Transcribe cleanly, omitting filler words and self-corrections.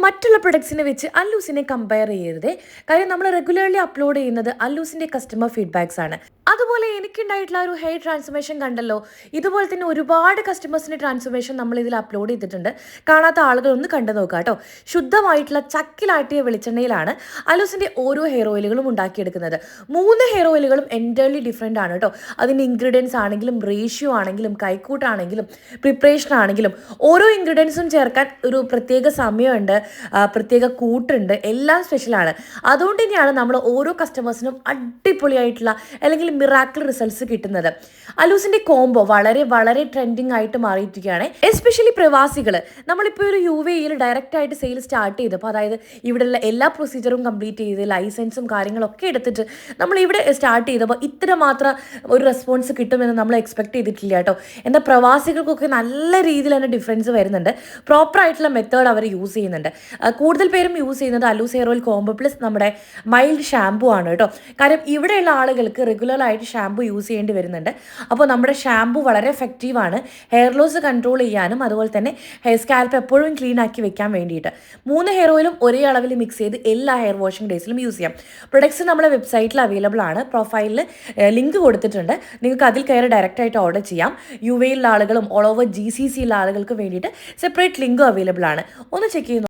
മറ്റുള്ള പ്രൊഡക്ട്സിനെ വെച്ച് അല്ലൂസിനെ കമ്പയർ ചെയ്യരുതേ. കാര്യം നമ്മൾ റെഗുലർലി അപ്ലോഡ് ചെയ്യുന്നത് അല്ലൂസിൻ്റെ കസ്റ്റമർ ഫീഡ്ബാക്സ് ആണ്. അതുപോലെ എനിക്കുണ്ടായിട്ടുള്ള ഒരു ഹെയർ ട്രാൻസ്ഫോർമേഷൻ കണ്ടല്ലോ. ഇതുപോലെ തന്നെ ഒരുപാട് കസ്റ്റമേഴ്സിൻ്റെ ട്രാൻസ്ഫോർമേഷൻ നമ്മൾ ഇതിൽ അപ്ലോഡ് ചെയ്തിട്ടുണ്ട്. കാണാത്ത ആളുകൾ ഒന്ന് കണ്ടു നോക്കുക കേട്ടോ. ശുദ്ധമായിട്ടുള്ള ചക്കിലാട്ടിയ വെളിച്ചെണ്ണയിലാണ് അല്ലൂസിൻ്റെ ഓരോ ഹെയർ ഓയിലുകളും ഉണ്ടാക്കിയെടുക്കുന്നത്. 3 ഹെയർ ഓയിലുകളും എൻറ്റയർലി ഡിഫറെൻ്റ് ആണ് കേട്ടോ. അതിൻ്റെ ഇൻഗ്രീഡിയൻസ് ആണെങ്കിലും റേഷ്യോ ആണെങ്കിലും കൈക്കൂട്ടാണെങ്കിലും പ്രിപ്പറേഷൻ ആണെങ്കിലും ഓരോ ഇൻഗ്രീഡിയൻസും ചേർക്കാൻ ഒരു പ്രത്യേക സമയമുണ്ട്, പ്രത്യേക കൂട്ടുണ്ട്, എല്ലാം സ്പെഷ്യലാണ്. അതുകൊണ്ട് തന്നെയാണ് നമ്മൾ ഓരോ കസ്റ്റമേഴ്സിനും അടിപൊളിയായിട്ടുള്ള അല്ലെങ്കിൽ മിറാക്കിൾ റിസൾട്ട്സ് കിട്ടുന്നത്. അല്ലൂസിൻ്റെ കോംബോ വളരെ വളരെ ട്രെൻഡിങ് ആയിട്ട് മാറിയിരിക്കുകയാണ്. എസ്പെഷ്യലി പ്രവാസികൾ. നമ്മളിപ്പോൾ ഒരു UAE ഡയറക്റ്റ് ആയിട്ട് സെയിൽ സ്റ്റാർട്ട് ചെയ്തപ്പോൾ, അതായത് ഇവിടെയുള്ള എല്ലാ പ്രൊസീജിയറും കംപ്ലീറ്റ് ചെയ്ത് ലൈസൻസും കാര്യങ്ങളൊക്കെ എടുത്തിട്ട് നമ്മൾ ഇവിടെ സ്റ്റാർട്ട് ചെയ്തപ്പോൾ ഇത്രമാത്രം ഒരു റെസ്പോൺസ് കിട്ടുമെന്ന് നമ്മൾ എക്സ്പെക്ട് ചെയ്തിട്ടില്ല കേട്ടോ. എന്നാൽ പ്രവാസികൾക്കൊക്കെ നല്ല രീതിയിൽ തന്നെ ഡിഫറൻസ് വരുന്നുണ്ട്. പ്രോപ്പറായിട്ടുള്ള മെത്തേഡ് അവർ യൂസ് ചെയ്യുന്നുണ്ട്. കൂടുതൽ പേരും യൂസ് ചെയ്യുന്നത് അല്ലൂസ് ഹെയർ ഓയിൽ കോംബോ പ്ലസ് നമ്മുടെ മൈൽഡ് ഷാമ്പു ആണ് കേട്ടോ. കാര്യം ഇവിടെയുള്ള ആളുകൾക്ക് റെഗുലറായിട്ട് ഷാമ്പു യൂസ് ചെയ്യേണ്ടി വരുന്നുണ്ട്. അപ്പോൾ നമ്മുടെ ഷാമ്പു വളരെ എഫക്റ്റീവാണ് ഹെയർ ലോസ് കൺട്രോൾ ചെയ്യാനും അതുപോലെ തന്നെ ഹെയർ സ്കാൽപ്പ് എപ്പോഴും ക്ലീൻ ആക്കി വെക്കാൻ വേണ്ടിയിട്ട്. 3 ഹെയർ ഓയിലും ഒരേ അളവിൽ മിക്സ് ചെയ്ത് എല്ലാ ഹെയർ വാഷിംഗ് ഡേയ്സിലും യൂസ് ചെയ്യാം. പ്രൊഡക്ട്സ് നമ്മുടെ വെബ്സൈറ്റിൽ അവൈലബിൾ ആണ്. പ്രൊഫൈലിൽ ലിങ്ക് കൊടുത്തിട്ടുണ്ട്. നിങ്ങൾക്ക് അതിൽ കയറി ഡയറക്റ്റായിട്ട് ഓർഡർ ചെയ്യാം. UAE ആളുകളും ഓൾ ഓവർ GCC ആളുകൾക്ക് വേണ്ടിയിട്ട് സെപ്പറേറ്റ് ലിങ്കും അവൈലബിൾ ആണ്. ഒന്ന് ചെക്ക് ചെയ്യുന്നു.